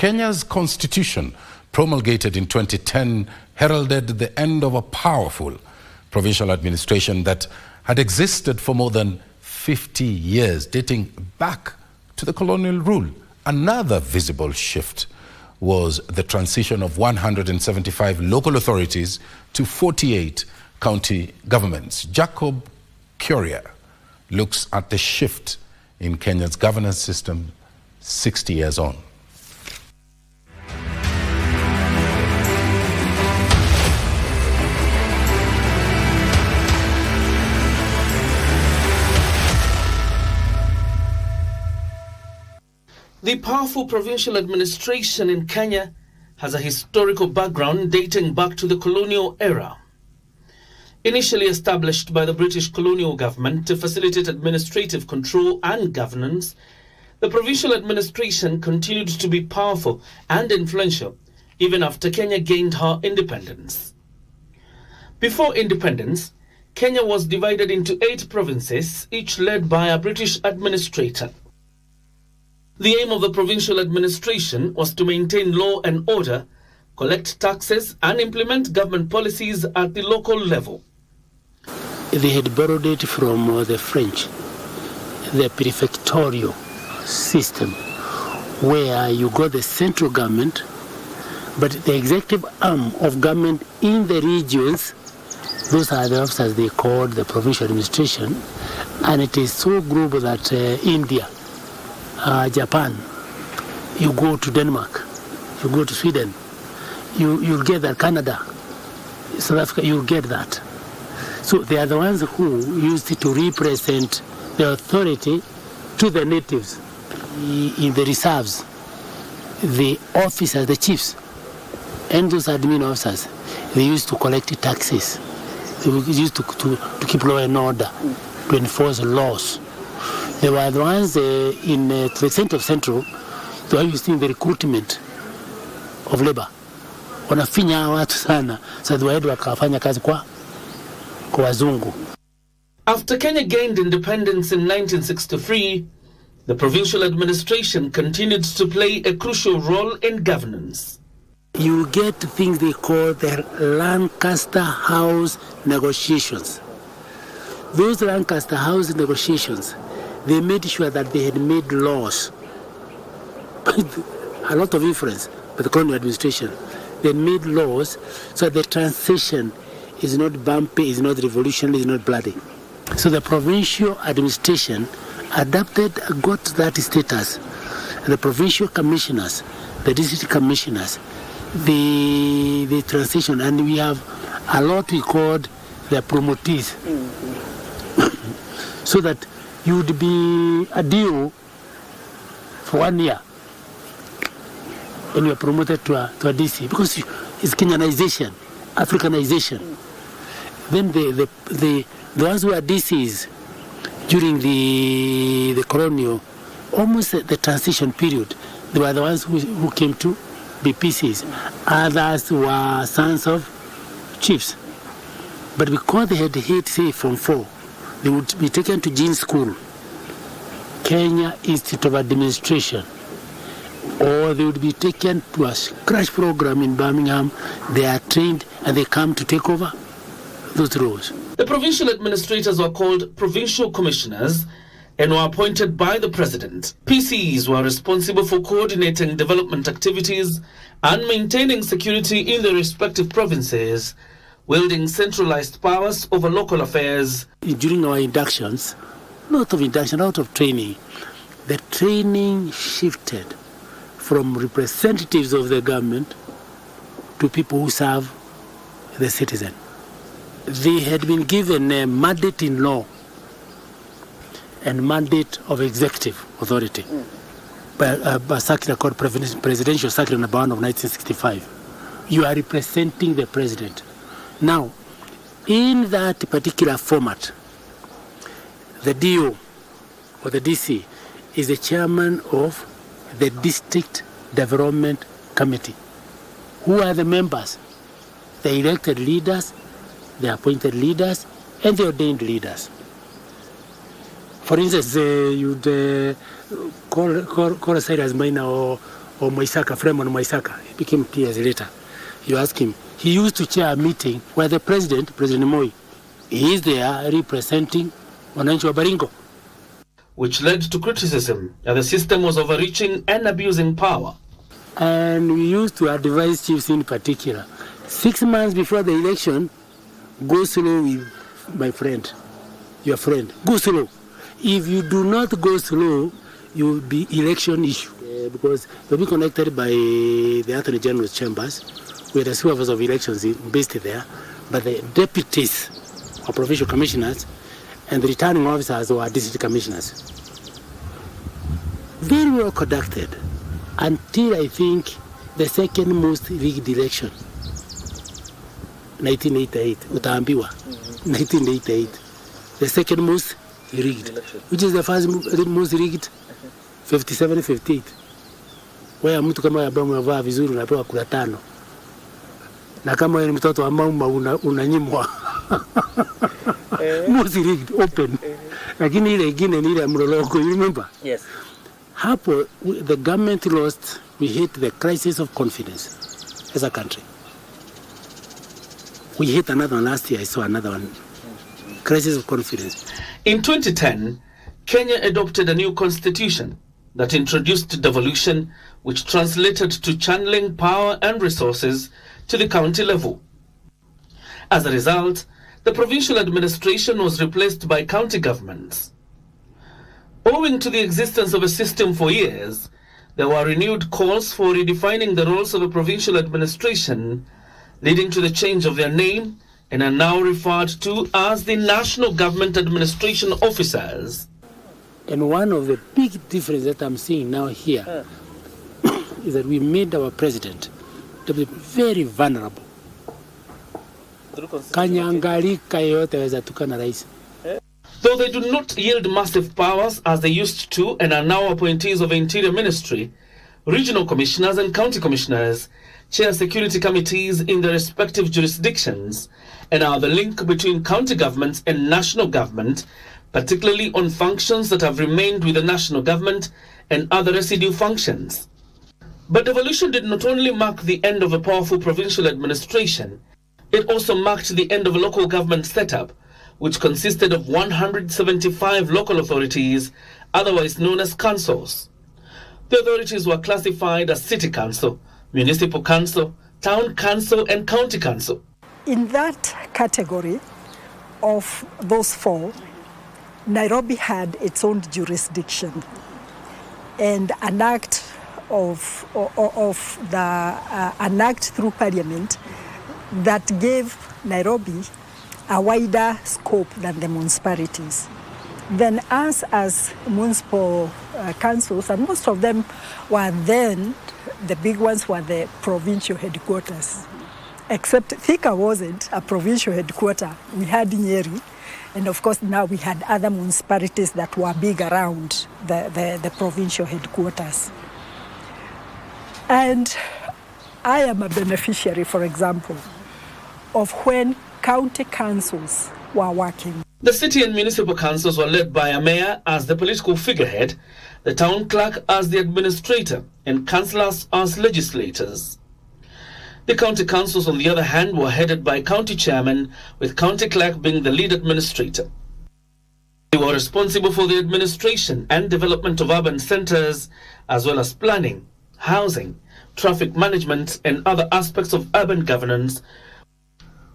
Kenya's constitution, promulgated in 2010, heralded the end of a powerful provincial administration that had existed for more than 50 years, dating back to the colonial rule. Another visible shift was the transition of 175 local authorities to 48 county governments. Jacob Kioria looks at the shift in Kenya's governance system 60 years on. The powerful provincial administration in Kenya has a historical background dating back to the colonial era. Initially established by the British colonial government to facilitate administrative control and governance, the provincial administration continued to be powerful and influential even after Kenya gained her independence. Before independence, Kenya was divided into 8 provinces, each led by a British administrator. The aim of the provincial administration was to maintain law and order, collect taxes, and implement government policies at the local level. They had borrowed it from the French, the prefectorial system, where you got the central government, but the executive arm of government in the regions, those are the officers they called the provincial administration, and it is so global that India, Japan, you go to Denmark, you go to Sweden, you'll get that. Canada, South Africa, you'll get that. So they are the ones who used it to represent the authority to the natives in the reserves, the officers, the chiefs, and those admin officers. They used to collect taxes. They used to keep law and order, to enforce laws. They were the ones in to the extent of Central, they were using the recruitment of labor. Wanafinya watu sana, so waende wakafanya kazi kwa wazungu. After Kenya gained independence in 1963, the provincial administration continued to play a crucial role in governance. You get things they call the Lancaster House negotiations. Those Lancaster House negotiations, they made sure that they had made laws. A lot of influence by the colonial administration. They made laws so the transition is not bumpy, is not revolutionary, is not bloody. So the provincial administration adapted, got that status. The provincial commissioners, the district commissioners, the transition, and we have a lot we called the promotees. So that you would be a deal for 1 year when you are promoted to a DC, because it's Kenyanization, Africanization. Then the ones who are DCs during the colonial, almost the transition period, they were the ones who came to be PCs. Others were sons of chiefs. But because they had hit, say, from 4, they would be taken to Jean School, Kenya Institute of Administration, or they would be taken to a crash program in Birmingham. They are trained and they come to take over those roles. The provincial administrators were called provincial commissioners and were appointed by the president. PCs were responsible for coordinating development activities and maintaining security in the respective provinces, wielding centralized powers over local affairs. During our inductions, a lot of training, the training shifted from representatives of the government to people who serve the citizen. They had been given a mandate in law and mandate of executive authority by a circular called Presidential Circular Number 1 of 1965. You are representing the president. Now, in that particular format, the DO or the DC is the chairman of the District Development Committee. Who are the members? The elected leaders, the appointed leaders, and the ordained leaders. For instance, you'd call a site as minor or or Moisaka, Fremon Moisaka, he became PS later. You ask him, he used to chair a meeting where the President Moi, he is there representing Wananchi wa Baringo. Which led to criticism that the system was overreaching and abusing power. And we used to advise chiefs in particular, 6 months before the election, go slow with my friend, your friend, go slow. If you do not go slow, you will be election issue. Because you'll be connected by the Attorney General's chambers, where the supervisors of elections based there, but the deputies or provincial commissioners and the returning officers were district commissioners. Very well conducted until I think the second most rigged election, 1988, utaambiwa, 1988, the second most rigged, which is the first most rigged, 57, 58. Where mtu kama ambaye umevaa vizuri unapewa kura 5. Na kama wewe ni mtoto wa mama unanyimwa. Most rigged, open. Lakini ile ingine ni ile mlolongo, you remember? Yes. Hapo, the government lost, we hit the crisis of confidence as a country. We hit another one last year, I saw another one. Crisis of confidence. In 2010, Kenya adopted a new constitution that introduced devolution, which translated to channeling power and resources to the county level. As a result, the provincial administration was replaced by county governments. Owing to the existence of a system for years, there were renewed calls for redefining the roles of a provincial administration, leading to the change of their name and are now referred to as the National Government Administration Officers. And one of the big differences that I'm seeing now here is that we made our president to be very vulnerable. Kanyangalika yote waweza tukana rais. Though they do not yield massive powers as they used to and are now appointees of the Interior Ministry, regional commissioners and county commissioners chair security committees in their respective jurisdictions and are the link between county governments and national government, particularly on functions that have remained with the national government and other residue functions. But devolution did not only mark the end of a powerful provincial administration, it also marked the end of a local government setup, which consisted of 175 local authorities, otherwise known as councils. The authorities were classified as city council, municipal council, town council, and county council. In that category of those 4, Nairobi had its own jurisdiction, and an act an act through Parliament that gave Nairobi a wider scope than the municipalities. Then us as municipal councils, and most of them were then, the big ones were the provincial headquarters. Except Thika wasn't a provincial headquarter. We had Nyeri, and of course now we had other municipalities that were big around the provincial headquarters. And I am a beneficiary, for example, of when county councils were working. The city and municipal councils were led by a mayor as the political figurehead, the town clerk as the administrator, and councillors as legislators. The county councils, on the other hand, were headed by county chairmen, with county clerk being the lead administrator. They were responsible for the administration and development of urban centres, as well as planning, housing, traffic management, and other aspects of urban governance,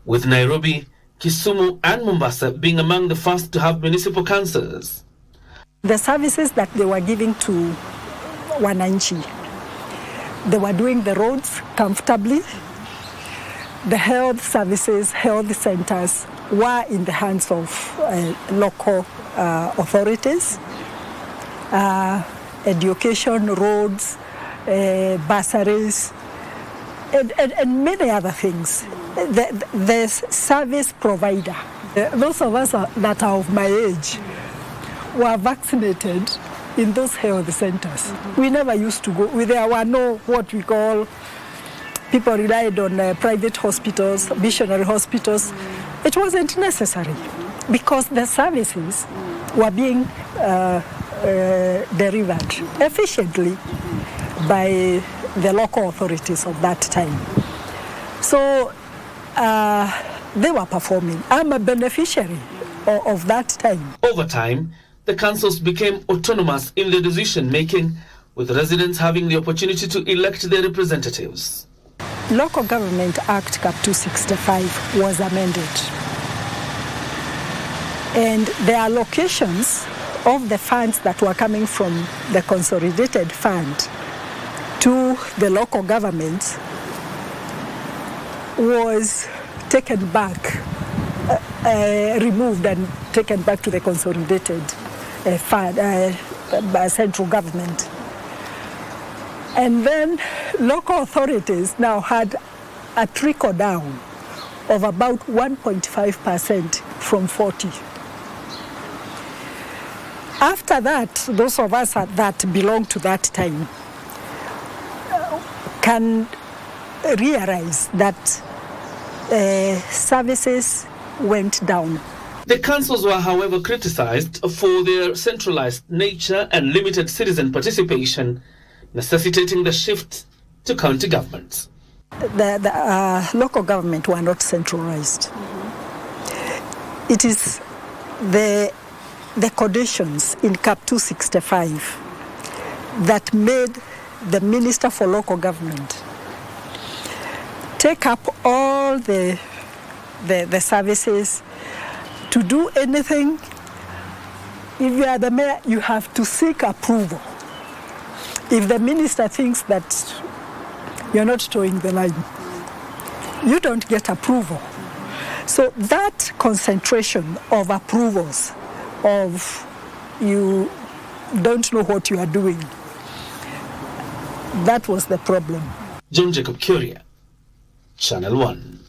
with Nairobi, Kisumu, and Mombasa being among the first to have municipal councils. The services that they were giving to Wananchi, they were doing the roads comfortably. The health services, health centers were in the hands of local authorities. Education, roads, bursaries, and many other things. The service provider, those of us that are of my age, were vaccinated in those health centers. We never used to go. There were no what we call, people relied on private hospitals, missionary hospitals. It wasn't necessary because the services were being delivered efficiently by the local authorities of that time. So they were performing. I'm a beneficiary of that time. Over time, the councils became autonomous in their decision making, with residents having the opportunity to elect their representatives. Local Government Act Cap 265 was amended, and the allocations of the funds that were coming from the consolidated fund to the local governments was taken back, removed and taken back to the consolidated fund, by central government. And then local authorities now had a trickle down of about 1.5% from 40. After that, those of us that belong to that time can realize that services went down. The councils were, however, criticized for their centralized nature and limited citizen participation, necessitating the shift to county governments. The local government were not centralized. It is the conditions in Cap 265 that made the Minister for Local Government take up all the services. To do anything, if you are the mayor, you have to seek approval. If the minister thinks that you're not towing the line, you don't get approval. So that concentration of approvals, of you don't know what you are doing, that was the problem. Jacob Kioria, Channel 1.